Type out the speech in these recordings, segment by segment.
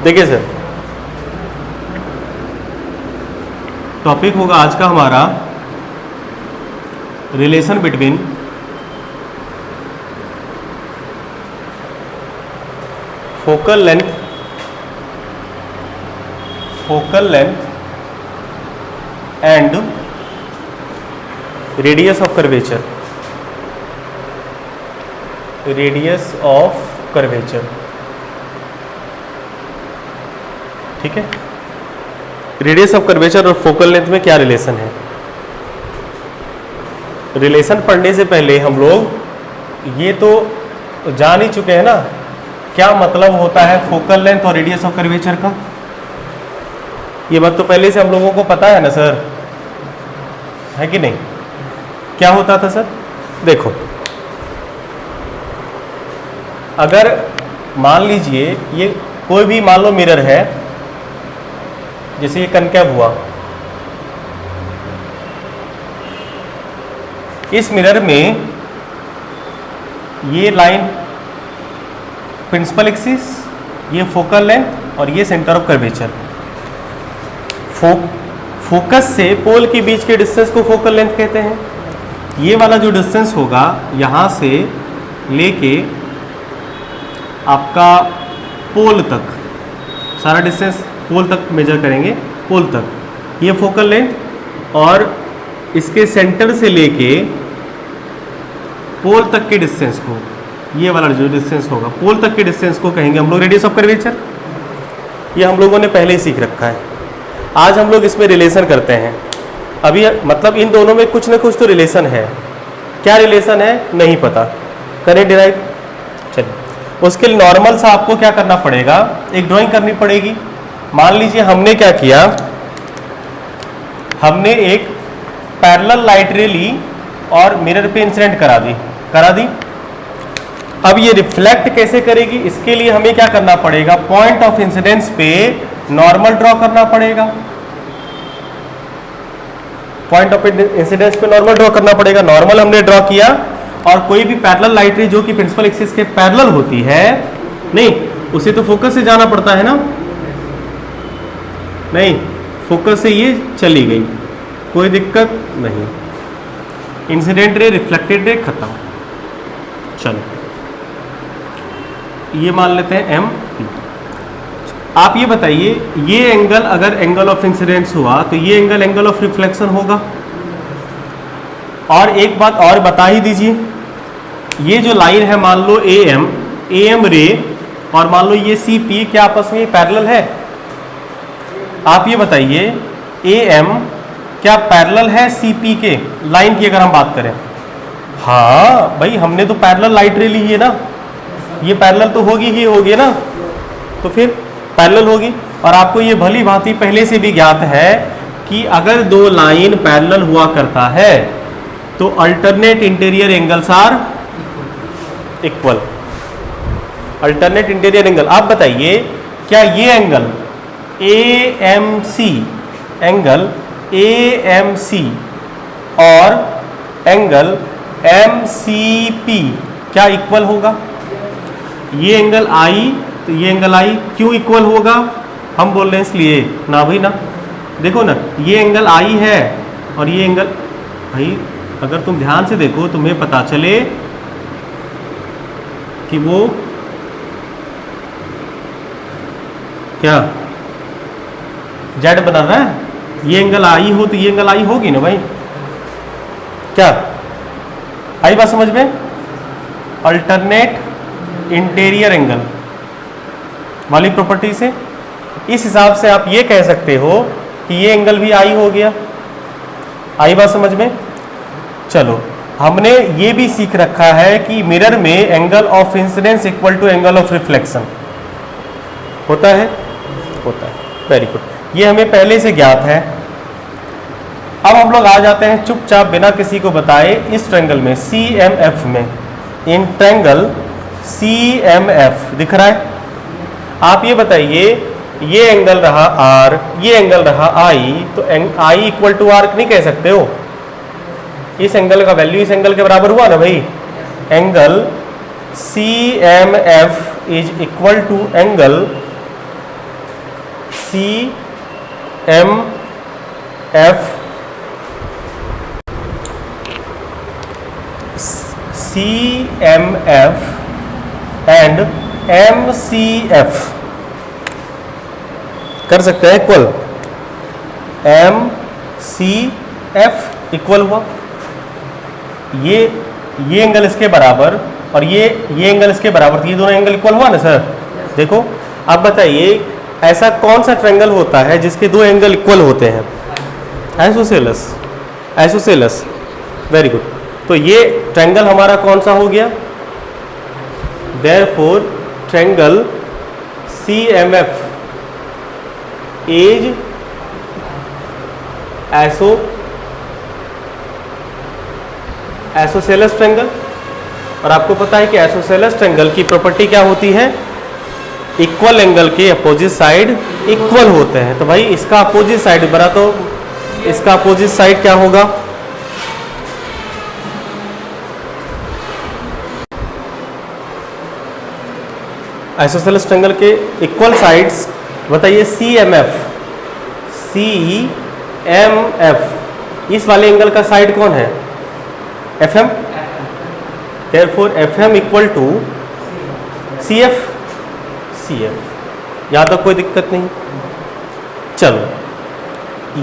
देखिए sir, topic होगा आज का हमारा relation between focal length and radius of curvature. Radius of curvature, ठीक है। रेडियस ऑफ कर्वेचर और फोकल लेंथ में क्या रिलेशन है? रिलेशन पढ़ने से पहले हम लोग ये तो जान ही चुके हैं ना, क्या मतलब होता है फोकल लेंथ और रेडियस ऑफ कर्वेचर का। ये बात तो पहले से हम लोगों को पता है ना सर, है कि नहीं? क्या होता था सर? देखो, अगर मान लीजिए ये कोई भी मान लो मिरर है, जैसे ये कनकेव हुआ, इस मिरर में ये लाइन प्रिंसिपल एक्सिस, ये फोकल लेंथ और ये सेंटर ऑफ कर्वेचर। फोकस से पोल के बीच के डिस्टेंस को फोकल लेंथ कहते हैं। ये वाला जो डिस्टेंस होगा यहाँ से लेके आपका पोल तक, सारा डिस्टेंस पोल तक मेजर करेंगे, पोल तक, ये फोकल लेंथ, और इसके सेंटर से लेके पोल तक के डिस्टेंस को, ये वाला जो डिस्टेंस होगा पोल तक के डिस्टेंस को कहेंगे हम लोग रेडियस ऑफ कर्वेचर। ये हम लोगों ने पहले ही सीख रखा है। आज हम लोग इसमें रिलेशन करते हैं। अभी मतलब इन दोनों में कुछ ना कुछ तो रिलेशन है। क्या रिलेशन है नहीं पता, करें डिराइव। चलिए, उसके लिए नॉर्मल सा आपको क्या करना पड़ेगा, एक ड्राइंग करनी पड़ेगी। मान लीजिए हमने क्या किया, हमने एक पैरेलल लाइट रे ली और मिरर पे इंसिडेंट करा दी। अब ये रिफ्लेक्ट कैसे करेगी, इसके लिए हमें क्या करना पड़ेगा, पॉइंट ऑफ इंसिडेंस पे नॉर्मल ड्रॉ करना पड़ेगा। पॉइंट ऑफ इंसिडेंस पे नॉर्मल ड्रॉ करना पड़ेगा। नॉर्मल हमने ड्रॉ किया, और कोई भी पैरेलल लाइट रे जो कि प्रिंसिपल एक्सिस के पैरेलल होती है, नहीं उसे तो फोकस से जाना पड़ता है ना, नहीं फोकस से ये चली गई, कोई दिक्कत नहीं, इंसिडेंट रे रिफ्लेक्टेड रे खत्म। चलो ये मान लेते हैं एम पी। आप ये बताइए, ये एंगल अगर एंगल ऑफ इंसिडेंस हुआ तो ये एंगल ऑफ रिफ्लेक्शन होगा। और एक बात और बता ही दीजिए, ये जो लाइन है मान लो एम रे और मान लो ये सी पी, क्या आपस में पैरेलल है? आप ये बताइए, एम क्या पैरेलल है सी पी के लाइन की अगर हम बात करें? हाँ भाई, हमने तो पैरेलल लाइट रे ली है ना, ये पैरेलल तो होगी ही होगी ना, तो फिर पैरेलल होगी। और आपको ये भली भांति पहले से भी ज्ञात है कि अगर दो लाइन पैरेलल हुआ करता है तो alternate interior angles are equal. Alternate interior angle, आप बताइए क्या ये एंगल AMC और एंगल MCP क्या इक्वल होगा? ये एंगल आई तो ये एंगल आई, क्यों इक्वल होगा? हम बोल रहे हैं इसलिए ना भाई ना। देखो ना, ये एंगल आई है और ये एंगल, भाई अगर तुम ध्यान से देखो तुम्हें पता चले कि वो क्या जेड बना रहा है। ये एंगल आई हो तो ये एंगल आई होगी ना भाई, क्या आई बात समझ में? अल्टरनेट इंटीरियर एंगल वाली प्रॉपर्टी से इस हिसाब से आप ये कह सकते हो कि ये एंगल भी आई हो गया। आई बात समझ में? चलो, हमने ये भी सीख रखा है कि मिरर में angle of incidence equal to angle of reflection होता है। वेरी गुड, ये हमें पहले से ज्ञात है। अब हम लोग आ जाते हैं चुपचाप बिना किसी को बताए इस ट्रायंगल में, CMF में। इन ट्रायंगल CMF दिख रहा है? आप ये बताइए, ये एंगल रहा R, ये एंगल रहा I, तो I इक्वल टू R नहीं कह सकते हो? इस एंगल का वैल्यू इस एंगल के बराबर हुआ ना भाई। Angle CMF is equal to angle CMF and MCF कर सकते हैं इक्वल। MCF इक्वल हुआ ये एंगल इसके बराबर और ये एंगल इसके बराबर, तो ये दोनों एंगल इक्वल हुआ ना सर। देखो अब बताइए ऐसा कौन सा ट्रायंगल होता है जिसके दो एंगल इक्वल होते हैं? आइसोसेलेस। Very good. तो ये ट्रायंगल हमारा कौन सा हो गया? Therefore triangle CMF is isosceles triangle. और आपको पता है कि आइसोसेलेस ट्रायंगल की प्रॉपर्टी क्या होती है? इक्वल एंगल के अपोजिट साइड इक्वल होते हैं। तो भाई इसका अपोजिट साइड बना, तो इसका अपोजिट साइड क्या होगा? आइसोसेलेस ट्रायंगल के इक्वल साइड्स बताइए। CMF इस वाले एंगल का साइड कौन है? FM। Therefore FM equal to CF। यहां तक कोई दिक्कत नहीं। चलो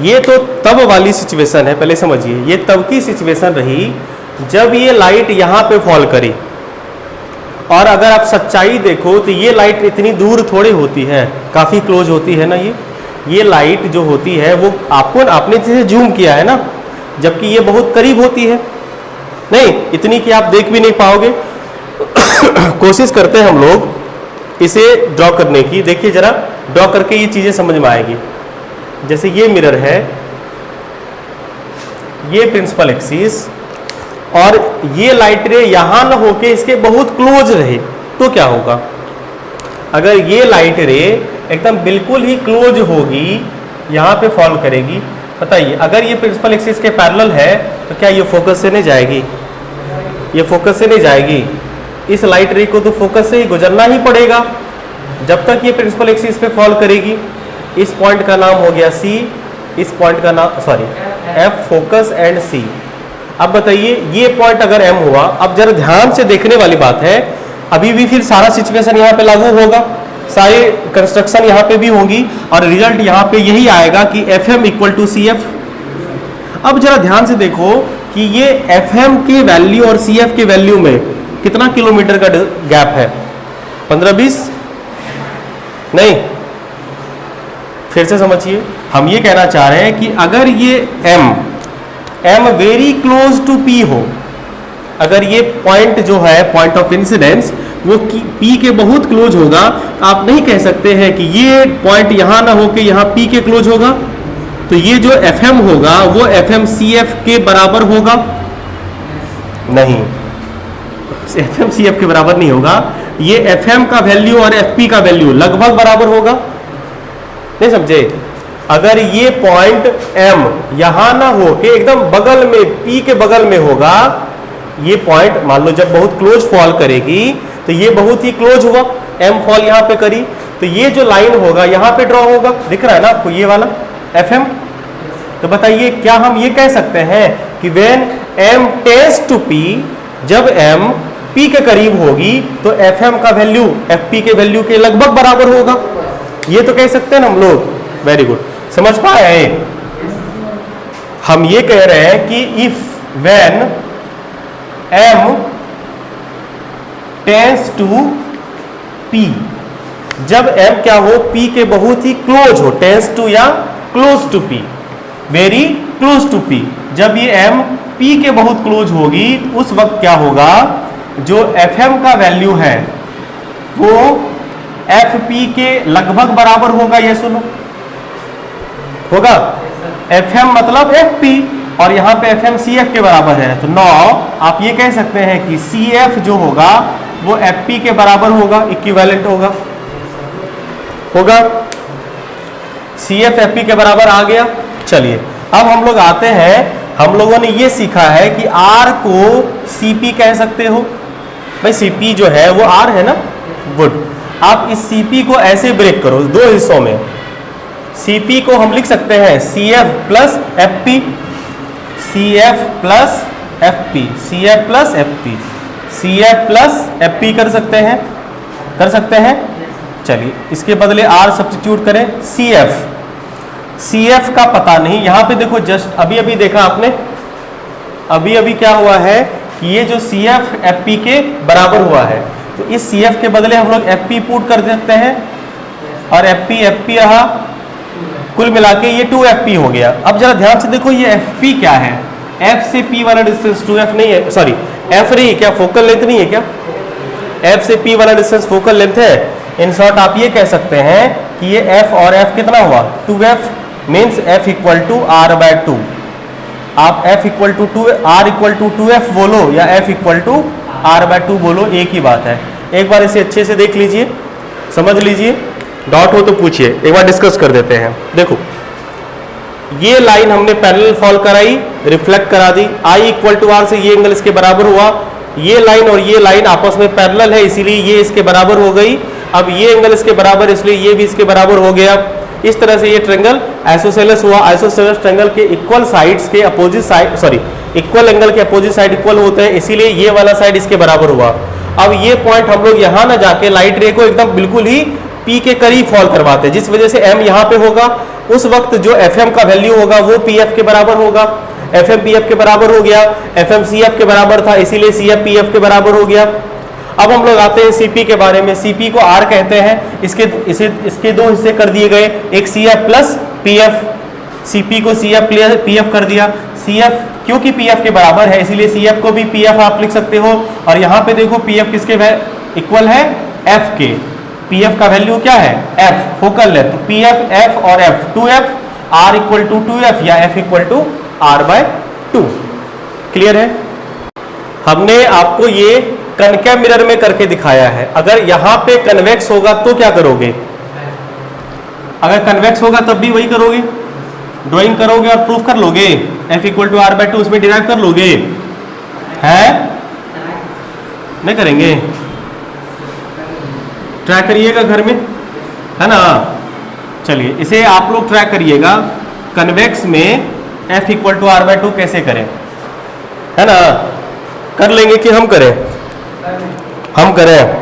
ये तो तब वाली सिचुएशन है, पहले समझिए। ये तब की सिचुएशन रही जब ये लाइट यहां पे फॉल करी। और अगर आप सच्चाई देखो तो ये लाइट इतनी दूर थोड़ी होती है, काफी क्लोज होती है ना। ये लाइट जो होती है वो आपने इसे जूम किया है ना, जबकि ये बहुत करीब होती है, नहीं इतनी कि आप देख भी नहीं पाओगे। कोशिश करते हैं हम लोग इसे ड्रॉ करने की। देखिए जरा ड्रॉ करके ये चीजें समझ में आएगी। जैसे ये मिरर है, ये प्रिंसिपल एक्सिस, और ये लाइट रे यहां ना होके इसके बहुत क्लोज रहे तो क्या होगा? अगर ये लाइट रे एकदम बिल्कुल ही क्लोज होगी, यहां पे फॉल करेगी, बताइए अगर ये प्रिंसिपल एक्सिस के पैरेलल है तो क्या ये फोकस से नहीं जाएगी? ये फोकस से नहीं जाएगी। इस लाइट रे को तो फोकस से ही गुजरना ही पड़ेगा जब तक ये प्रिंसिपल एक्सिस पे फॉल करेगी। इस पॉइंट का नाम हो गया C, इस पॉइंट का नाम F फोकस एंड C। अब बताइए ये पॉइंट अगर M हुआ, अब जरा ध्यान से देखने वाली बात है, अभी भी फिर सारा सिचुएशन यहाँ पे लागू होगा, सारी कंस्ट्रक्शन यहाँ पे भी होगी और रिजल्ट यहाँ पे यही आएगा कि FM इक्वल टू CF। अब जरा ध्यान से देखो कि ये FM के वैल्यू और CF के वैल्यू में कितना किलोमीटर का गैप है? 15-20? नहीं, फिर से समझिए। हम ये कहना चाह रहे हैं कि अगर ये M very close to P हो, अगर ये पॉइंट जो है पॉइंट ऑफ इंसिडेंस वो P के बहुत क्लोज होगा, तो आप नहीं कह सकते हैं कि ये पॉइंट यहां ना होके यहां P के क्लोज होगा। तो ये जो FM होगा वो FM CF के बराबर होगा? नहीं, FM CF के बराबर नहीं होगा। ये FM का वैल्यू और FP का वैल्यू लगभग बराबर होगा, नहीं समझे? अगर ये पॉइंट M यहां ना हो के एकदम बगल में P के बगल में होगा, ये पॉइंट मान लो जब बहुत क्लोज फॉल करेगी तो ये बहुत ही क्लोज हुआ, M फॉल यहां पे करी, तो ये जो लाइन होगा यहां पे ड्रॉ होगा, दिख रहा है ना आपको ये वाला FM। तो बताइए क्या हम ये कह सकते हैं कि when M tends to P, जब M P के करीब होगी तो FM का वैल्यू FP के वैल्यू के लगभग बराबर होगा? ये तो कह सकते हैं ना हम लोग। वेरी गुड, समझ पाए? हम ये कह रहे हैं कि if when M tends to P, जब M क्या हो? P के बहुत ही क्लोज हो, टेंड्स टू या close to P, very close to P। जब ये M P के बहुत क्लोज होगी उस वक्त क्या होगा? जो FM का वैल्यू है वो FP के लगभग बराबर होगा। ये सुनो, होगा FM मतलब FP और यहाँ पे FM CF के बराबर है। तो नौ आप ये कह सकते हैं कि CF जो होगा वो FP के बराबर होगा, इक्विवेलेंट होगा। CF FP के बराबर आ गया। चलिए अब हम लोग आते हैं, हम लोगों ने ये सीखा है कि R को CP कह सकते हो। भाई CP जो है वो R है ना, गुड। आप इस CP को ऐसे ब्रेक करो दो हिस्सों में, CP को हम लिख सकते हैं CF plus FP, CF plus FP, CF plus FP, CF plus FP कर सकते हैं, कर सकते हैं। चलिए इसके बदले R सब्स्टिट्यूट करें, CF, CF का पता नहीं, यहाँ पे देखो जस्ट अभी अभी देखा आपने, अभी अभी क्या हुआ है कि ये जो CF FP के बराबर हुआ है, तो इस CF के बदले हम लोग FP पुट कर सकते हैं और FP रहा, कुल मिला के ये 2FP हो गया। अब जरा ध्यान से देखो ये FP क्या है, F से P वाला डिस्टेंस 2F नहीं है, सॉरी F रही क्या, फोकल लेंथ नहीं है क्या, F से P वाला डिस्टेंस फोकल लेंथ है। इन शॉर्ट आप ये कह सकते हैं कि ये F और F कितना हुआ 2F, means F equal to R/2। आप F equal to 2 R equal to 2F बोलो या F इक्वल टू R/2 बोलो, एक ही बात है। एक बार इसे अच्छे से देख लीजिए, समझ लीजिए, डाउट हो तो पूछिए, एक बार डिस्कस कर देते हैं। देखो ये लाइन हमने पैरेलल फॉल कराई, रिफ्लेक्ट करा दी, I इक्वल टू R से ये एंगल इसके बराबर हुआ, ये लाइन और ये लाइन आपस में पैरेलल है इसीलिए ये इसके बराबर हो गई। अब ये एंगल इसके बराबर इसलिए ये भी इसके बराबर हो गया। इस तरह से ये ट्रायंगल आइसोसेलेस हुआ। आइसोसेलेस ट्रायंगल के इक्वल साइड्स के opposite side, sorry equal angle के अपोजिट साइड इक्वल होते हैं, इसीलिए ये वाला साइड इसके बराबर हुआ। अब ये पॉइंट हम लोग यहाँ ना जाके लाइट रे को एकदम बिल्कुल ही P के करीब फॉल करवाते हैं, जिस वजह से M यहाँ पे होगा, उस वक्त जो FM का वैल्यू होगा वो PF के बराबर होगा। FM PF के बराबर हो गया, FM CF के बराबर था इसीलिए CF PF के बराबर हो गया। अब हम लोग आते हैं CP के बारे में। CP को R कहते हैं, इसके दो हिस्से कर दिए गए, एक CF प्लस PF, CP को CF प्लस PF कर दिया। CF क्योंकि PF के बराबर है इसीलिए CF को भी PF आप लिख सकते हो, और यहाँ पे देखो PF किसके इक्वल है, F के। PF का वैल्यू क्या है, F फोकल लेंथ, तो PF F और F 2F, R equal to 2F या F equal to R/2। Clear है। हमने आपको ये कनकेव मिरर में करके दिखाया है। अगर यहाँ पे कन्वेक्स होगा तो क्या करोगे, अगर कन्वेक्स होगा तब भी वही करोगे, ड्राइंग करोगे और प्रूफ कर लोगे, F इक्वल टू R/2 उसमें डिराइव कर लोगे, है नहीं करेंगे, ट्राई करिएगा घर में, है ना। चलिए इसे आप लोग ट्राई करिएगा, कन्वेक्स में F इक्वल टू R/2 कैसे करें, है ना। कर लेंगे कि हम करें, हम करें,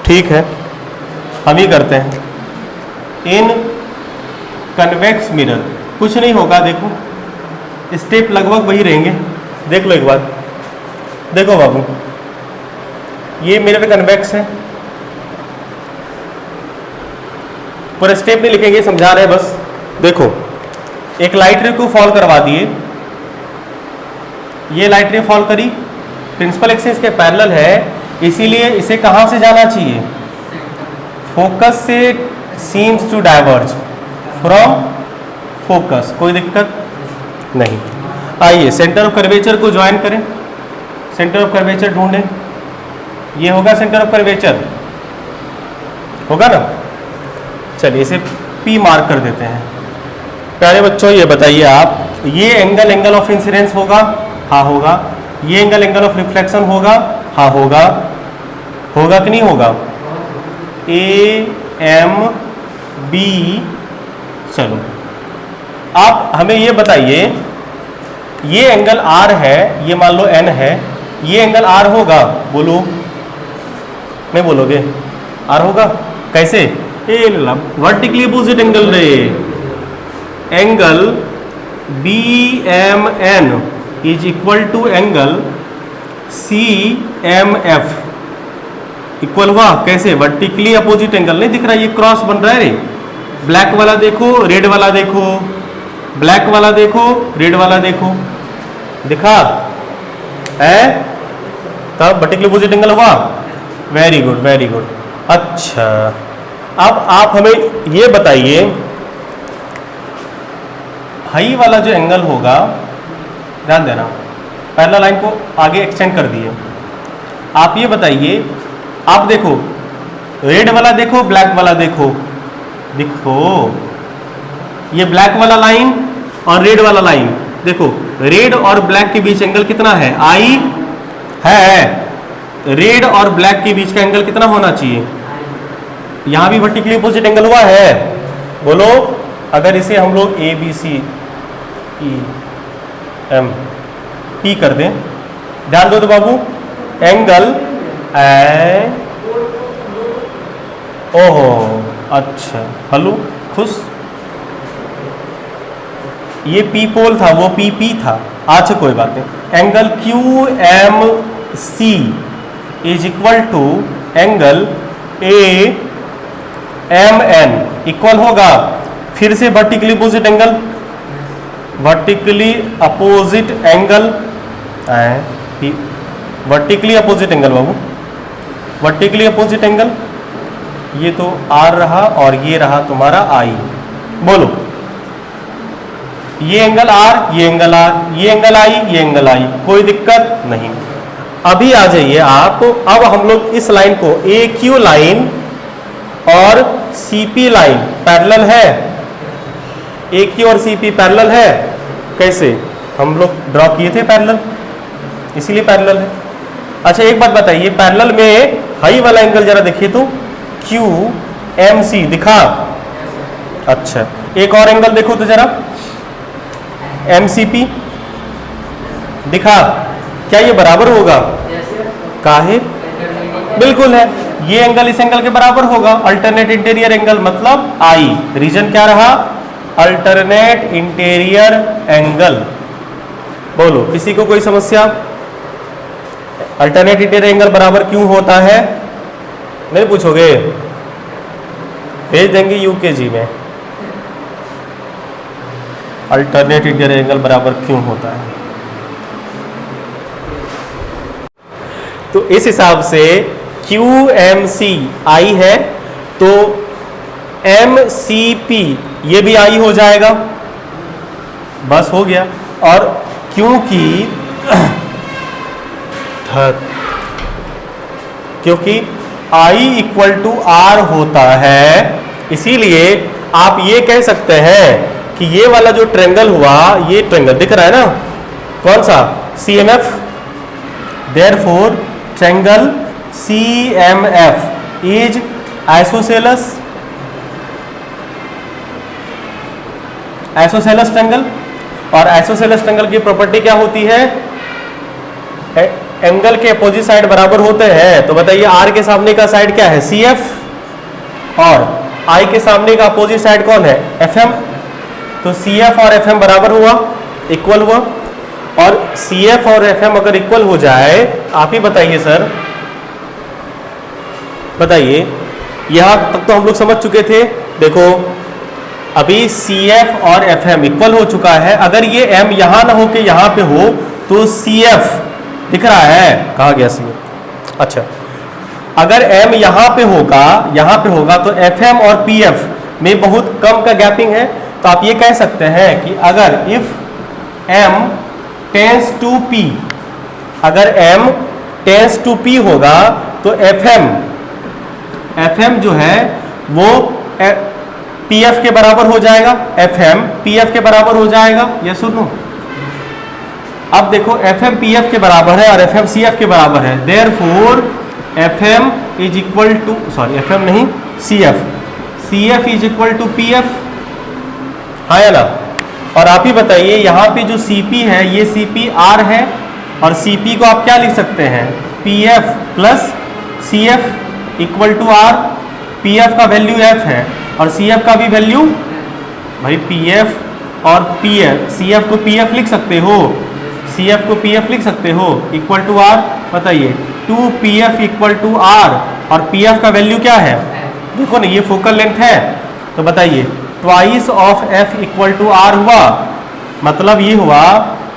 ठीक है हम ही करते हैं। इन कन्वेक्स मिरर कुछ नहीं होगा, देखो स्टेप लगभग वही रहेंगे, देख लो एक बार, देखो बाबू ये मिरर कन्वेक्स है, पूरा स्टेप नहीं लिखेंगे, समझा रहे हैं बस। देखो एक लाइट रे को फॉल करवा दिए, ये लाइट रे फॉल करी, प्रिंसिपल एक्सिस के पैरेलल है इसीलिए इसे कहाँ से जाना चाहिए, फोकस से seems to diverge from focus, कोई दिक्कत नहीं। आइए सेंटर ऑफ कर्वेचर को ज्वाइन करें, सेंटर ऑफ कर्वेचर ढूंढें, ये होगा सेंटर ऑफ कर्वेचर, होगा ना। चलिए इसे P मार्क कर देते हैं। प्यारे बच्चों ये बताइए आप, ये एंगल ऑफ इंसिडेंस होगा, हाँ होगा, ये एंगल ऑफ रिफ्लेक्शन होगा, हाँ होगा, होगा कि नहीं होगा, AMB। चलो आप हमें ये बताइए, ये एंगल R है, ये मान लो N है, ये एंगल R होगा, बोलो, नहीं बोलोगे, R होगा कैसे, vertically opposite angle ray, angle BMN is equal to angle CMF, equal हुआ कैसे, वर्टिकली अपोजिट एंगल, नहीं दिख रहा, ये क्रॉस बन रहा है रे, ब्लैक वाला देखो, रेड वाला देखो, ब्लैक वाला देखो, रेड वाला देखो, दिखा है, तब वर्टिकली अपोजिट एंगल हुआ, वेरी गुड वेरी गुड। अच्छा अब आप हमें ये बताइए, हाई वाला जो एंगल होगा, ध्यान देना, पैरेलल लाइन को आगे एक्सटेंड कर दिए, आप ये बताइए, आप देखो रेड वाला देखो, ब्लैक वाला देखो, देखो ये ब्लैक वाला लाइन और रेड वाला लाइन, देखो रेड और ब्लैक के बीच एंगल कितना है, I है, रेड और ब्लैक के बीच का एंगल कितना होना चाहिए, यहां भी वर्टिकली अपोजिट एंगल हुआ है, बोलो, अगर इसे हम लोग A B C E M P कर दें, ध्यान दो तो बाबू, एंगल ए, ओहो अच्छा, हलू खुश, ये पी पोल था, वो पी पी था, अच्छा कोई बात नहीं। Angle Q M C is equal to angle A M N equal होगा, फिर से vertically opposite angle, vertically opposite angle, vertically opposite angle बाबू, वर्टिकली अपोजिट एंगल, ये तो आर रहा और ये रहा तुम्हारा आई। बोलो, ये एंगल आर, ये एंगल आर, ये एंगल आई, ये एंगल आई, कोई दिक्कत नहीं। अभी आ जाइए आप, अब हम लोग इस लाइन को ए क्यू लाइन और सी पी लाइन पैरेलल है, ए क्यू और सी पी पैरेलल है, कैसे हम लोग ड्रॉ किए थे पैरेलल, इसीलिए पैरेलल है। अच्छा एक बात बताइए, पैरेलल में हाई वाला एंगल जरा देखिए तो, क्यू एम सी दिखा, अच्छा एक और एंगल देखो तो जरा, एम सी पी दिखा, क्या ये बराबर होगा? काहे? बिल्कुल है, ये एंगल इस एंगल के बराबर होगा, अल्टरनेट इंटीरियर एंगल, मतलब आई, रीजन क्या रहा? Alternate interior angle. बोलो, किसी को कोई समस्या? अल्टरनेट इंटीरियर एंगल बराबर क्यों होता है? नहीं पूछोगे? भेज देंगे यूकेजी में, अल्टरनेट इंटीरियर एंगल बराबर क्यों होता है। तो इस हिसाब से क्यू एम सी आई है, तो एम सी पी ये भी आई हो जाएगा, बस हो गया। और क्योंकि I इक्वल टू आर होता है, इसीलिए आप ये कह सकते हैं कि ये वाला जो ट्रेंगल हुआ, ये ट्रेंगल दिख रहा है ना, कौन सा? CMF, therefore triangle CMF is isosceles, isosceles triangle. और आइसोसेलस ट्रेंगल की प्रॉपर्टी क्या होती है? एंगल के अपोजिट साइड बराबर होते हैं। तो बताइए, आर के सामने का साइड क्या है? CF, और आई के सामने का अपोजिट साइड कौन है? FM। तो CF और FM बराबर हुआ, इक्वल हुआ। और CF और FM अगर इक्वल हो जाए, आप ही बताइए सर, बताइए, यहां तक तो हम लोग समझ चुके थे। देखो, अभी CF और FM इक्वल हो चुका है, अगर ये M यहां ना हो के यहां पे हो तो CF दिख रहा है, कहा गया CF, अच्छा अगर M यहां पे होगा तो FM और PF में बहुत कम का गैपिंग है। तो आप ये कह सकते हैं कि अगर if M tends to P, अगर M टेंस टू P होगा तो FM जो है वो PF के बराबर हो जाएगा, FM PF के बराबर हो जाएगा, ये सुनो। अब देखो, FM PF के बराबर है और FM CF के बराबर है, therefore FM is equal to, sorry FM नहीं, CF is equal to PF, हाँ या ना? और आप ही बताइए, यहाँ पे जो CP है ये CPR है, और CP को आप क्या लिख सकते हैं? PF plus CF equal to R। PF का वैल्यू F है और CF का भी वैल्यू, भाई PF और PF, CF को PF लिख सकते हो, CF को PF लिख सकते हो, इक्वल टू R। बताइए, 2PF इक्वल टू R, और PF का वैल्यू क्या है? देखो ना, ये फोकल लेंथ है, तो बताइए twice of F equal to R हुआ, मतलब ये हुआ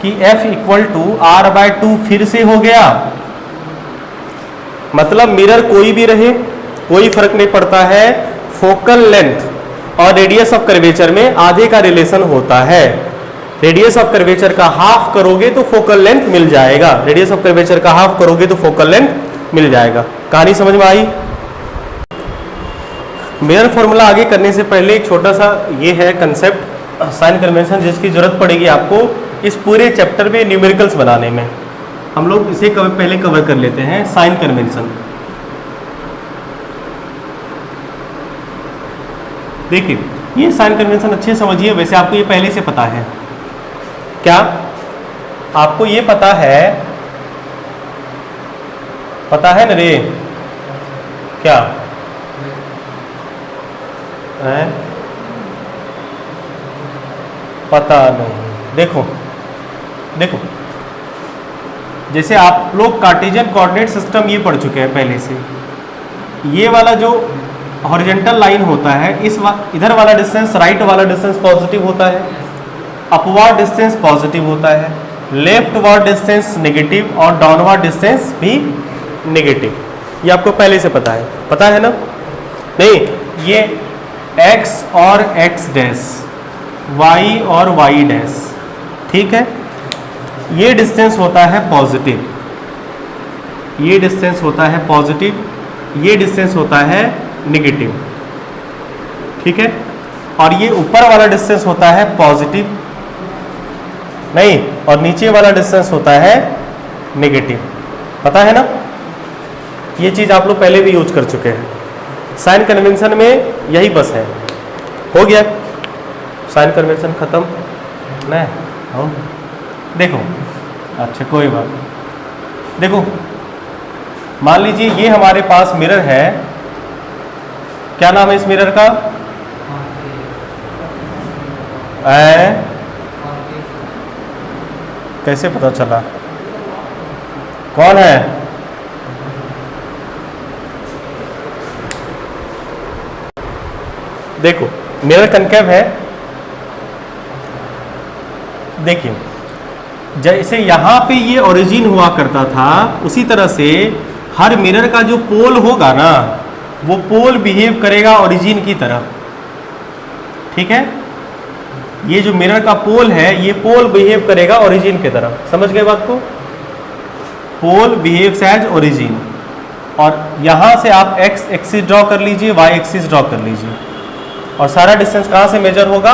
कि F इक्वल टू R/2 फिर से हो गया। मतलब मिरर कोई भी रहे, कोई फर्क नहीं पड़ता है, फोकल लेंथ और रेडियस ऑफ कर्वेचर में आधे का रिलेशन होता है। रेडियस ऑफ कर्वेचर का हाफ करोगे तो फोकल लेंथ मिल जाएगा, रेडियस ऑफ कर्वेचर का हाफ करोगे तो फोकल लेंथ मिल जाएगा। कहानी समझ में आई? मिरर फॉर्मूला आगे करने से पहले एक छोटा सा ये है कंसेप्ट, साइन कन्वेंशन, जिसकी जरूरत पड़ेगी आपको इस पूरे चैप्टर में न्यूमेरिकल्स बनाने में। हम लोग इसे पहले कवर कर लेते हैं, साइन कन्वेंशन। देखिए, ये साइन कन्वेंशन अच्छे समझिए। वैसे आपको ये पहले से पता है क्या? आपको ये पता है ना रे? क्या है? पता नहीं। देखो जैसे आप लोग कार्टेशियन कोऑर्डिनेट सिस्टम ये पढ़ चुके हैं पहले से। ये वाला जो हॉरिजॉन्टल लाइन होता है, इधर वाला डिस्टेंस, राइट वाला डिस्टेंस पॉजिटिव होता है, अपवर्ड डिस्टेंस पॉजिटिव होता है, लेफ्ट वर्ड डिस्टेंस नेगेटिव और डाउनवर्ड डिस्टेंस भी नेगेटिव। ये आपको पहले से पता है ना? नहीं, ये x और x डैश, y और y डैश, ठीक है, ये डिस्टेंस होता है पॉजिटिव, ये डिस्टेंस होता है पॉजिटिव, ये डिस्टेंस होता है नेगेटिव, ठीक है। और ये ऊपर वाला डिस्टेंस होता है पॉजिटिव, नहीं, और नीचे वाला डिस्टेंस होता है नेगेटिव। पता है ना? ये चीज़ आप लोग पहले भी यूज कर चुके हैं। साइन कन्वेंशन में यही बस है। हो गया साइन कन्वेंशन खत्म नहीं? हाँ, देखो, अच्छा कोई बात नहीं। देखो, मान लीजिए ये हमारे पास मिरर है। क्या नाम है इस मिरर का? कैसे पता चला? कौन है? देखो, मिरर कनकेव है। देखिए, जैसे यहां पे ये ओरिजिन हुआ करता था, उसी तरह से हर मिरर का जो पोल होगा ना, वो पोल बिहेव करेगा ओरिजिन की तरह, ठीक है। ये जो मिरर का पोल है, ये पोल बिहेव करेगा ओरिजिन की तरह। समझ गए बात को? पोल बिहेव्स एज ओरिजिन। और यहां से आप x एक्सिस ड्रॉ कर लीजिए, y एक्सिस ड्रॉ कर लीजिए, और सारा डिस्टेंस कहां से मेजर होगा?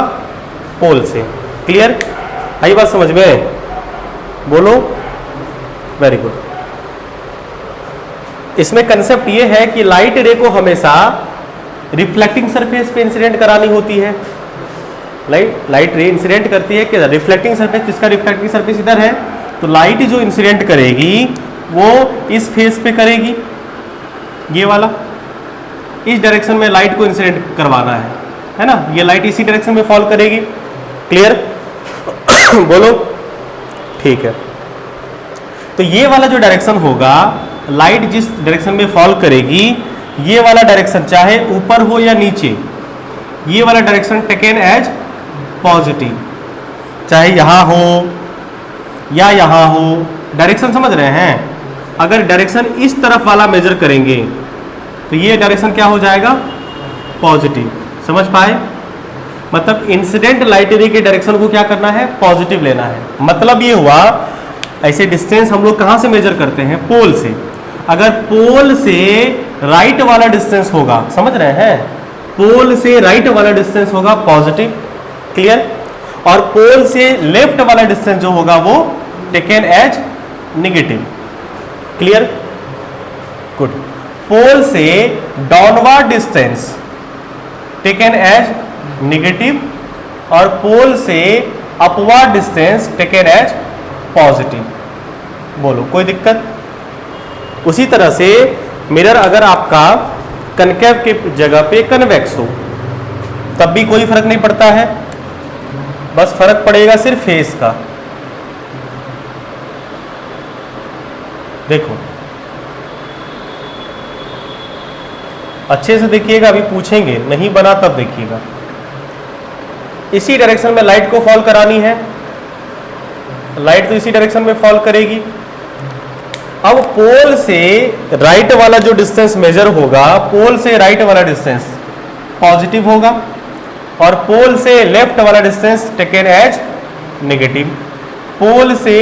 पोल से। क्लियर? आई बात समझ में? बोलो। Very good. इसमें कंसेप्ट ये है कि लाइट रे को हमेशा रिफ्लेक्टिंग सरफेस पे इंसिडेंट करानी होती है। लाइट रे इंसिडेंट करती है कि रिफ्लेक्टिंग सरफेस, जिसका रिफ्लेक्टिंग सरफेस इधर है, तो लाइट जो इंसिडेंट करेगी वो इस फेस पे करेगी, ये वाला। इस डायरेक्शन में लाइट को इंसिडेंट करवाना है ना? ये लाइट इसी डायरेक्शन में फॉल करेगी। क्लियर? बोलो। ठीक है, तो ये वाला जो डायरेक्शन होगा, लाइट जिस डायरेक्शन में फॉल करेगी, ये वाला डायरेक्शन चाहे ऊपर हो या नीचे, ये वाला डायरेक्शन टेकन एज पॉजिटिव, चाहे यहां हो या यहां हो। डायरेक्शन समझ रहे हैं? अगर डायरेक्शन इस तरफ वाला मेजर करेंगे तो ये डायरेक्शन क्या हो जाएगा? पॉजिटिव। समझ पाए? मतलब इंसिडेंट लाइट रे के डायरेक्शन को क्या करना है? पॉजिटिव लेना है। मतलब ये हुआ, ऐसे डिस्टेंस हम लोग कहां से मेजर करते हैं? पोल से। अगर पोल से राइट वाला डिस्टेंस होगा, समझ रहे हैं, पोल से राइट वाला डिस्टेंस होगा पॉजिटिव। क्लियर? और पोल से लेफ्ट वाला डिस्टेंस जो होगा वो taken as negative. Clear? Good. Pole से downward distance taken as negative, और पोल से upward distance taken as positive. बोलो, कोई दिक्कत? उसी तरह से मिरर अगर आपका कनकेव के जगह पे कन्वेक्स हो, तब भी कोई फर्क नहीं पड़ता है, बस फर्क पड़ेगा सिर्फ फेस का। देखो, अच्छे से देखिएगा, अभी पूछेंगे, नहीं बना तब देखिएगा। इसी डायरेक्शन में लाइट को फॉल करानी है, लाइट तो इसी डायरेक्शन में फॉल करेगी। अब पोल से राइट वाला जो डिस्टेंस मेजर होगा, पोल से राइट वाला डिस्टेंस पॉजिटिव होगा, और पोल से लेफ्ट वाला distance taken as negative. Pole से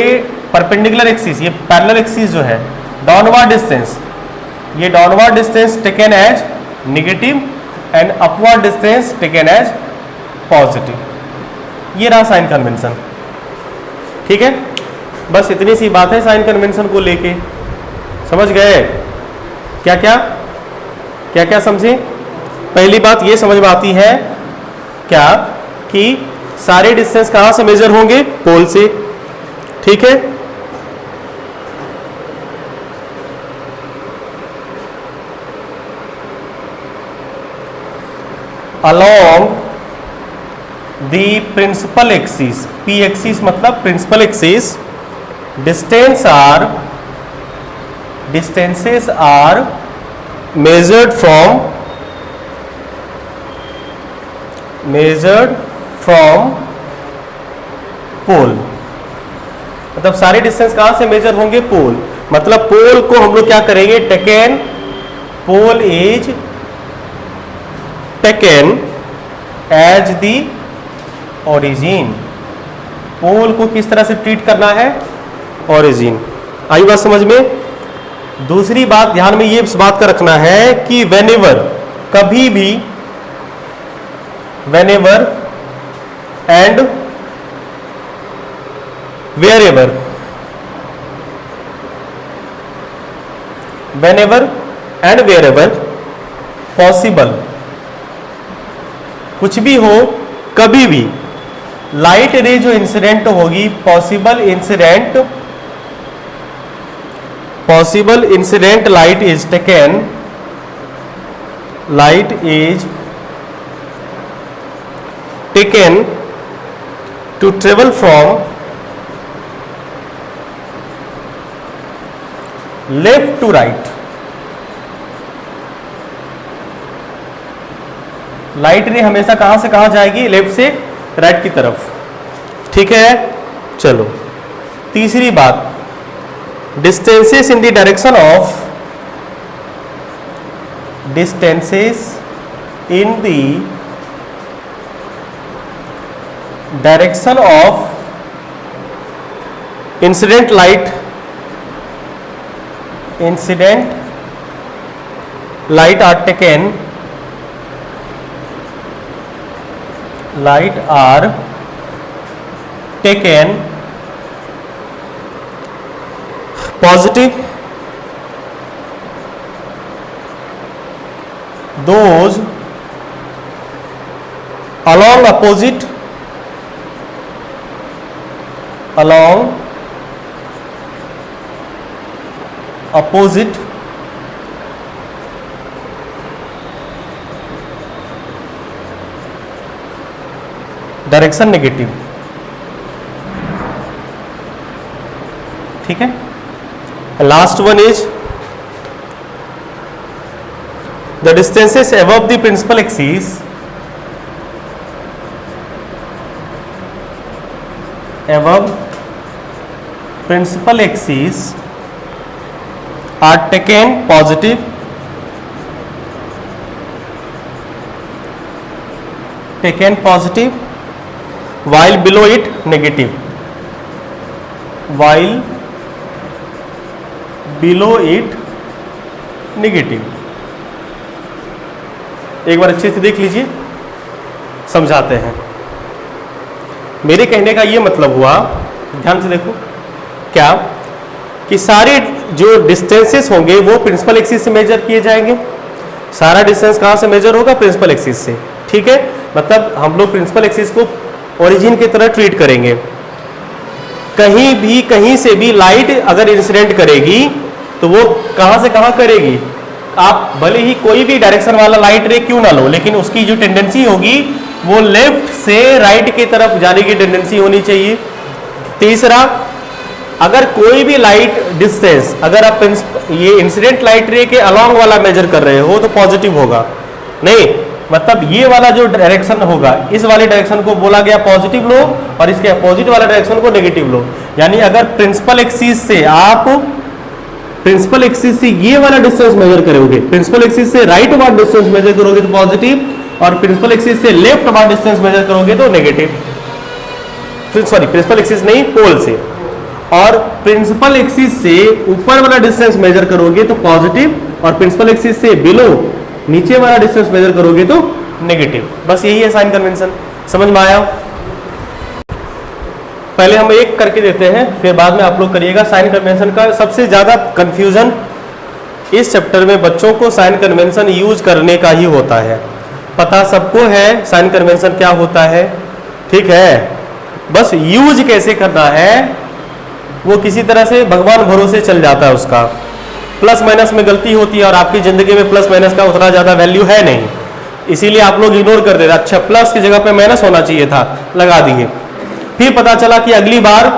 परपेंडिकुलर एक्सिस, ये पैरेलल एक्सिस जो है, डाउनवर्ड डिस्टेंस, ये downward distance taken as negative, and upward distance taken as positive. ये रहा साइन कन्वेंशन। ठीक है, बस इतनी सी बात है साइन कन्वेंशन को लेके। समझ गए? क्या क्या समझे? पहली बात ये समझ में आती है क्या कि सारे डिस्टेंस कहां से मेजर होंगे? पोल से। ठीक है, along the principal axis, p axis मतलब principal axis, distances are measured from pole। मतलब सारे डिस्टेंस कहां से मेजर होंगे? पोल। मतलब पोल को हम लोग क्या करेंगे? Taken, pole is taken as the origin. Pole को किस तरह से ट्रीट करना है? ओरिजिन। आई बात समझ में? दूसरी बात ध्यान में ये बात का रखना है कि वेनेवर, कभी भी, whenever and wherever, whenever and wherever possible, कुछ भी हो, कभी भी लाइट रे जो इंसिडेंट होगी, possible incident light is taken, to travel from left to right। Light रे हमेशा कहां से कहां जाएगी? लेफ्ट से राइट की तरफ। ठीक है, चलो तीसरी बात, distances in the direction of, distances in the direction of incident light are taken, positive, those along opposite direction negative. ठीक है, last one is the distances above the principal axis, are taken positive, while below it negative, एक बार अच्छे से देख लीजिए, समझाते हैं। मेरे कहने का ये मतलब हुआ, ध्यान से देखो, क्या कि सारे जो डिस्टेंसेस होंगे वो प्रिंसिपल एक्सिस से मेजर किए जाएंगे। सारा डिस्टेंस कहां से मेजर होगा? प्रिंसिपल एक्सिस से। ठीक है, मतलब हम लोग प्रिंसिपल एक्सिस को ओरिजिन की तरह ट्रीट करेंगे। कहीं से भी लाइट अगर इंसिडेंट करेगी तो वो कहां से कहां करेगी? आप भले ही कोई भी डायरेक्शन वाला लाइट रे क्यों ना लो, लेकिन उसकी जो टेंडेंसी होगी वो लेफ्ट से राइट की तरफ जाने की टेंडेंसी होनी चाहिए। तीसरा, अगर कोई भी लाइट डिस्टेंस अगर आप ये इंसिडेंट लाइट रे के अलॉन्ग वाला मेजर कर रहे हो तो पॉजिटिव होगा। नहीं, मतलब ये वाला जो डायरेक्शन होगा, इस वाले डायरेक्शन को बोला गया पॉजिटिव लो और इसके अपोजिट वाला डायरेक्शन को नेगेटिव लो। यानी अगर प्रिंसिपल एक्सिस से आप प्रिंसिपल एक्सिस से ये वाला डिस्टेंस मेजर करोगे, प्रिंसिपल एक्सिस से राइट वाला डिस्टेंस मेजर करोगे तो पॉजिटिव, और प्रिंसिपल एक्सिस से लेफ्ट वाला डिस्टेंस मेजर करोगे तो नेगेटिव। सॉरी, प्रिंसिपल एक्सिस नहीं, पोल से। और प्रिंसिपल एक्सिस से ऊपर वाला डिस्टेंस मेजर करोगे तो पॉजिटिव, और प्रिंसिपल एक्सिस से बिलो नीचे वाला डिस्टेंस मेजर करोगे तो नेगेटिव। बस यही है साइन कन्वेंशन। समझ में आया? पहले हम एक करके देते हैं, फिर बाद में आप लोग करिएगा। साइन कन्वेंशन का सबसे ज्यादा कंफ्यूजन इस चैप्टर में बच्चों को साइन कन्वेंशन यूज करने का ही होता है। पता सबको है साइन कन्वेंशन क्या होता है, ठीक है, बस यूज कैसे करना है वो किसी तरह से भगवान भरोसे चल जाता है उसका। प्लस माइनस में गलती होती है और आपकी जिंदगी में प्लस माइनस का उतना ज्यादा वैल्यू है नहीं, इसीलिए आप लोग इग्नोर कर दे रहे। अच्छा प्लस की जगह पे माइनस होना चाहिए था, लगा दिए। फिर पता चला कि अगली बार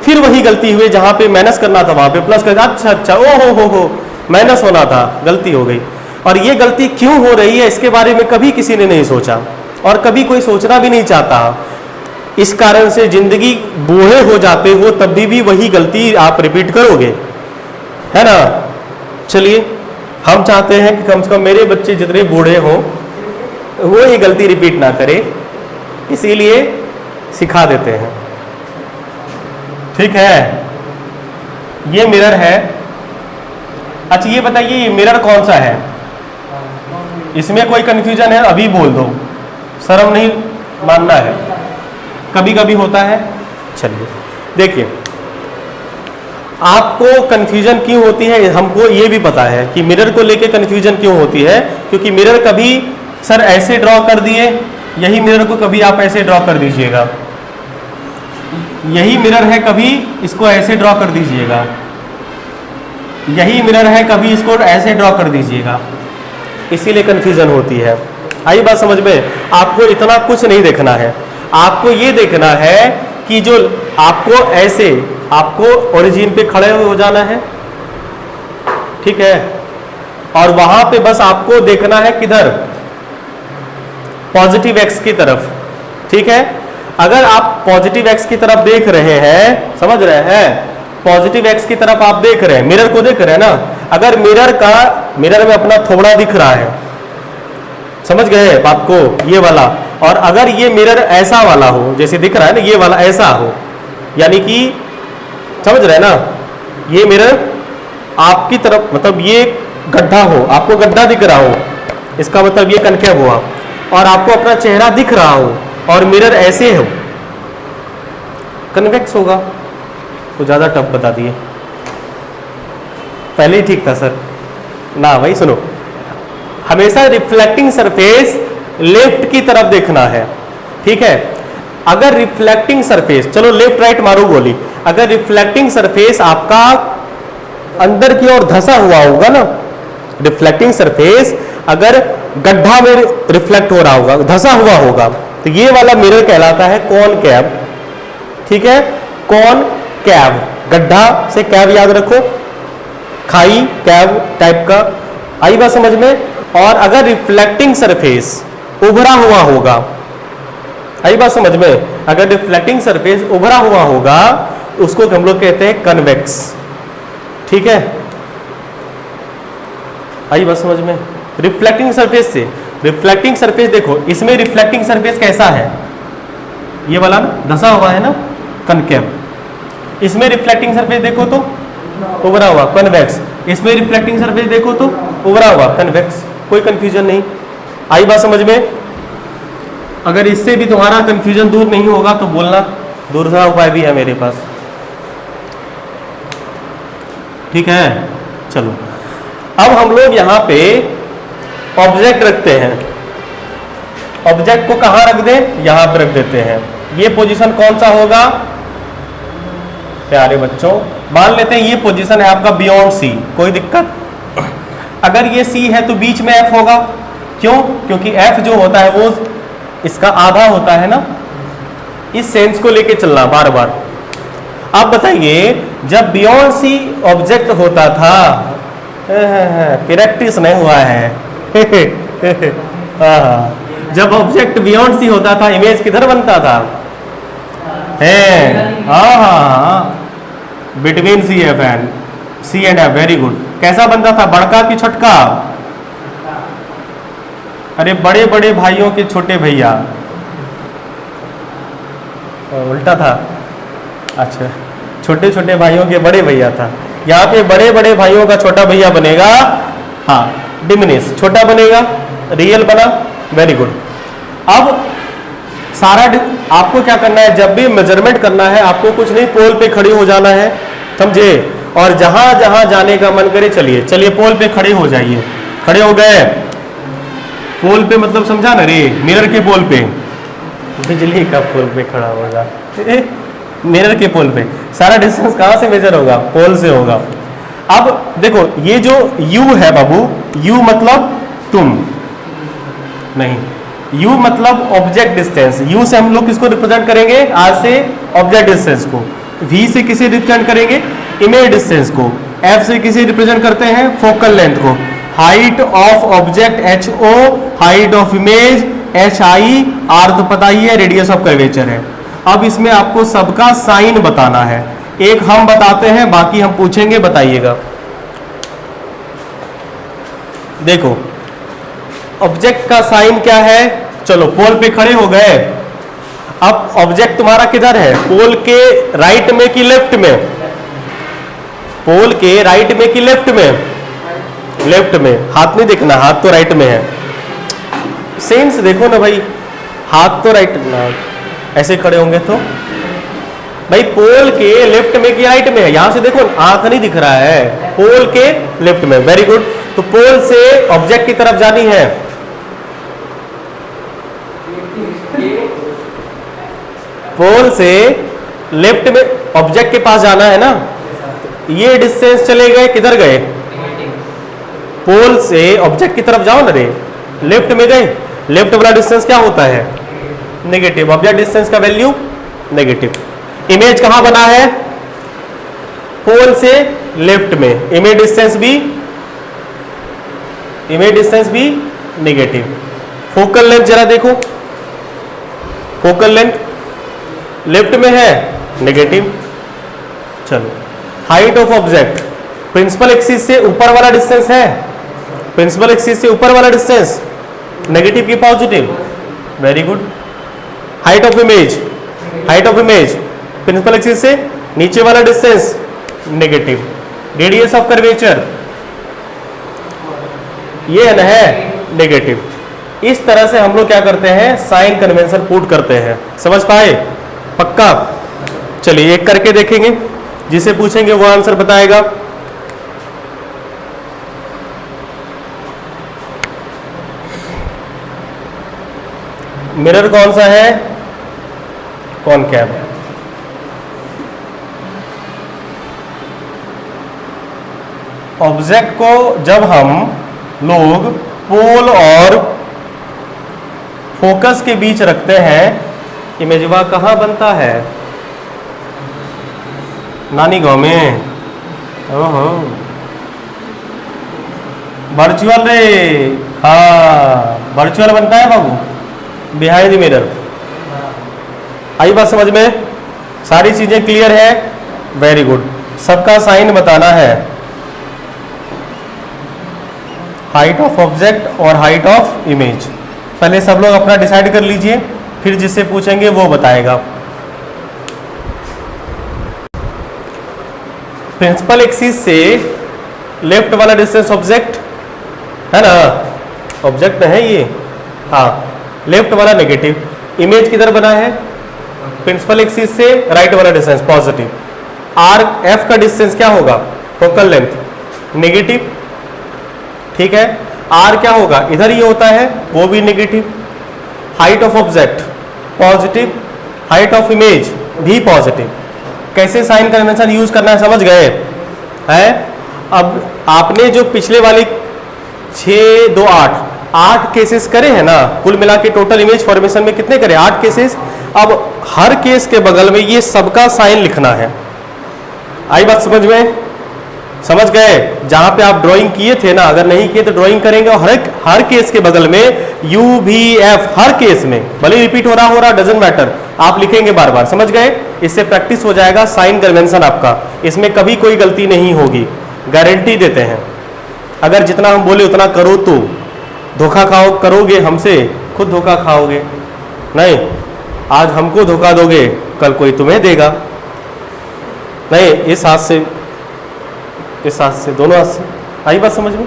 फिर वही गलती हुई, जहां पे माइनस करना था वहां पे प्लस कर, अच्छा ओ हो माइनस होना था, गलती हो गई। और ये गलती क्यों हो रही है इसके बारे में कभी किसी ने नहीं सोचा और कभी कोई सोचना भी नहीं चाहता। इस कारण से जिंदगी बूढ़े हो जाते हो तब भी वही गलती आप रिपीट करोगे, है ना। चलिए हम चाहते हैं कि कम से कम मेरे बच्चे जितने बूढ़े हों वो ये गलती रिपीट ना करे, इसीलिए सिखा देते हैं, ठीक है। ये मिरर है। अच्छा ये बताइए ये मिरर कौन सा है, इसमें कोई कंफ्यूजन है अभी बोल दो, शर्म नहीं मानना है, कभी कभी होता है। चलिए देखिए आपको कंफ्यूजन क्यों होती है, हमको ये भी पता है कि मिरर को लेके कंफ्यूजन क्यों होती है, क्योंकि मिरर कभी सर ऐसे ड्रॉ कर दिए, यही मिरर को कभी आप ऐसे ड्रॉ कर दीजिएगा, यही मिरर है कभी इसको ऐसे ड्रॉ कर दीजिएगा, यही मिरर है कभी इसको ऐसे ड्रॉ कर दीजिएगा, इसीलिए कंफ्यूजन होती है। आई बात समझ में। आपको इतना कुछ नहीं देखना है, आपको ये देखना है कि जो आपको ऐसे आपको ओरिजिन पे खड़े हो जाना है, ठीक है, और वहां पे बस आपको देखना है किधर, पॉजिटिव एक्स की तरफ, ठीक है। अगर आप पॉजिटिव एक्स की तरफ देख रहे हैं, समझ रहे हैं, पॉजिटिव एक्स की तरफ आप देख रहे हैं, मिरर को देख रहे हैं ना, अगर मिरर में अपना थोबड़ा दिख रहा है, समझ गए बात को, ये वाला, और अगर ये मिरर ऐसा वाला हो जैसे दिख रहा है ना, ये वाला ऐसा हो, यानी कि समझ रहे हैं ना, ये मिरर आपकी तरफ, मतलब ये गड्ढा हो, आपको गड्ढा दिख रहा हो, इसका मतलब ये कनकेव हुआ, और आपको अपना चेहरा दिख रहा हो और मिरर ऐसे हो, कन्वेक्स होगा। तो ज्यादा टफ बता दिए, पहले ही ठीक था सर ना भाई। सुनो, हमेशा रिफ्लेक्टिंग सरफेस लेफ्ट की तरफ देखना है, ठीक है। अगर रिफ्लेक्टिंग सरफेस, चलो लेफ्ट राइट मारो गोली, अगर रिफ्लेक्टिंग सरफेस आपका अंदर की ओर धंसा हुआ होगा ना, रिफ्लेक्टिंग सरफेस अगर गड्ढा में रिफ्लेक्ट हो रहा होगा, धंसा हुआ होगा, तो ये वाला मिरर कहलाता है कॉनकैव, ठीक है, कॉनकैव, गड्ढा से कैव याद रखो, खाई कैव टाइप का, आई बात समझ में। और अगर रिफ्लेक्टिंग सरफेस उभरा हुआ होगा, आई बात समझ में, अगर रिफ्लेक्टिंग सरफेस उभरा हुआ होगा उसको हम लोग कहते हैं कन्वेक्स, ठीक है, आई बात समझ में। रिफ्लेक्टिंग सरफेस से, रिफ्लेक्टिंग सरफेस देखो, इसमें रिफ्लेक्टिंग सरफेस कैसा है, ये वाला धंसा हुआ है ना, कनकेव। इसमें रिफ्लेक्टिंग सरफेस देखो तो उभरा हुआ, कन्वेक्स। इसमें रिफ्लेक्टिंग सरफेस देखो तो उभरा हुआ, कन्वेक्स। कोई कंफ्यूजन नहीं, आई बात समझ में। अगर इससे भी तुम्हारा कंफ्यूजन दूर नहीं होगा तो बोलना, दूसरा उपाय भी है मेरे पास, ठीक है। चलो अब हम लोग यहाँ पे ऑब्जेक्ट रखते हैं, ऑब्जेक्ट को कहाँ रख दें, यहाँ पे रख देते हैं। ये पोजीशन कौन सा होगा प्यारे बच्चों, मान लेते हैं ये पोजीशन है आपका बियॉन्ड सी, कोई दिक्कत। अगर ये सी है तो बीच में एफ होगा, क्यों, क्योंकि एफ जो होता है वो इसका आधा होता है ना, इस सेंस को लेके चलना बार बार। आप बताइए जब बियॉन्ड सी ऑब्जेक्ट होता था, प्रैक्टिस नहीं हुआ है जब ऑब्जेक्ट बियॉन्ड सी होता था इमेज किधर बनता था, है हाँ, between C F and C and F, very good. कैसा बनता था, बड़का की छोटका, अरे बड़े बड़े भाइयों के छोटे भैया, उल्टा था, अच्छा छोटे छोटे भाइयों के बड़े भैया था, यहाँ पे बड़े बड़े भाइयों का छोटा भैया बनेगा, हाँ डिमिनिश, छोटा बनेगा, रियल बना, वेरी गुड। अब सारा आपको क्या करना है, जब भी मेजरमेंट करना है आपको कुछ नहीं, पोल पे खड़े हो जाना है, समझे, और जहां जहां जाने का मन करे चलिए, चलिए पोल पे खड़े हो जाइए, खड़े हो गए, पोल पे मतलब समझा ना रे, मिरर के पोल पे, बिजली का पोल पे खड़ा होगा, मिरर के पोल पे सारा डिस्टेंस कहाँ से मेजर होगा? पोल से होगा। अब देखो ये जो u है बाबू, u मतलब तुम नहीं, u मतलब ऑब्जेक्ट डिस्टेंस। u से हम लोग किसको रिप्रेजेंट करेंगे? r से ऑब्जेक्ट डिस्टेंस को, v से किसे रिप्रेजेंट करेंगे? इमेज डिस्टेंस को, f से किसे रिप्रेजेंट करते हैं? फोकल लेंथ को। Height of object ho, height of image hi, r तो पता ही है, रेडियस ऑफ कर्वेचर है। अब इसमें आपको सबका साइन बताना है, एक हम बताते हैं, बाकी हम पूछेंगे, बताइएगा। देखो ऑब्जेक्ट का साइन क्या है? चलो पोल पे खड़े हो गए, अब ऑब्जेक्ट तुम्हारा किधर है? पोल के राइट में कि लेफ्ट में? पोल के राइट में कि लेफ्ट में? लेफ्ट में। हाथ नहीं दिखना, हाथ तो राइट में है। सेंस देखो ना भाई, हाथ तो राइट ना, ऐसे खड़े होंगे तो भाई पोल के लेफ्ट में कि राइट में है? यहां से देखो आंख नहीं दिख रहा है, पोल के लेफ्ट में। Very good. तो पोल से ऑब्जेक्ट की तरफ जानी है, पोल से लेफ्ट में ऑब्जेक्ट के पास जाना है ना। ये डिस्टेंस चले गए, किधर गए? पोल से ऑब्जेक्ट की तरफ जाओ ना रे, लेफ्ट में गए। लेफ्ट वाला डिस्टेंस क्या होता है? नेगेटिव। ऑब्जेक्ट डिस्टेंस का वैल्यू नेगेटिव। इमेज कहां बना है? पोल से लेफ्ट में। इमेज डिस्टेंस भी नेगेटिव। फोकल लेंथ जरा देखो, फोकल लेंथ लेफ्ट में है, नेगेटिव। चलो height of object, principal axis से ऊपर वाला डिस्टेंस है, प्रिंसिपल एक्सिस से ऊपर वाला डिस्टेंस नेगेटिव की positive? Very good. Height of image, height of image principal axis से नीचे वाला distance negative. Radius of curvature ये है नेगेटिव। इस तरह से हम लोग क्या करते हैं? साइन कन्वेंशन पुट करते हैं। समझ पाए? पक्का? चलिए एक करके देखेंगे, जिसे पूछेंगे वो आंसर बताएगा। मिरर कौन सा है? कौन कैप? ऑब्जेक्ट को जब हम लोग पोल और फोकस के बीच रखते हैं, इमेजवा कहाँ बनता है? नानी गांव में। ओहो वर्चुअल रे, हाँ वर्चुअल बनता है बाबू, बिहाइंड द मिरर। आई बात समझ में? सारी चीजें क्लियर है? Very good. सबका साइन बताना है, हाइट ऑफ ऑब्जेक्ट और हाइट ऑफ इमेज। पहले सब लोग अपना डिसाइड कर लीजिए, फिर जिससे पूछेंगे वो बताएगा। प्रिंसिपल एक्सिस से लेफ्ट वाला डिस्टेंस ऑब्जेक्ट है ना, ऑब्जेक्ट है ये, हाँ लेफ्ट वाला नेगेटिव। इमेज किधर बना है? प्रिंसिपल एक्सिस से राइट वाला डिस्टेंस पॉजिटिव। आर एफ का डिस्टेंस क्या होगा? फोकल लेंथ नेगेटिव, ठीक है। आर क्या होगा? इधर ये होता है, वो भी negative. Height of object positive, height of image भी पॉजिटिव। कैसे साइन कन्वेंशन यूज करना है समझ गए हैं? अब आपने जो पिछले वाली 6, 2, 8 केसेस करे हैं ना, कुल मिला के टोटल इमेज फॉर्मेशन में कितने करे? 8 केसेस। अब हर केस के बगल में ये सबका साइन लिखना है। आई बात समझ में? समझ गए? जहां पे आप ड्राइंग किए थे ना, अगर नहीं किए तो ड्राइंग करेंगे, और हर केस के बगल में यू भी एफ, हर केस में भले रिपीट हो रहा डजंट मैटर, आप लिखेंगे बार बार। समझ गए? इससे प्रैक्टिस हो जाएगा साइन कन्वेंशन आपका, इसमें कभी कोई गलती नहीं होगी, गारंटी देते हैं। अगर जितना हम बोले उतना करो तो धोखा खाओ, करोगे हमसे खुद धोखा खाओगे। नहीं, आज हमको धोखा दोगे, कल कोई तुम्हें देगा। नहीं, इस हाथ से इस हाथ से, दोनों हाथ से। आई बात समझ में?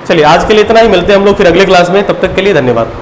चलिए आज के लिए इतना ही, मिलते हैं हम लोग फिर अगले क्लास में। तब तक के लिए धन्यवाद।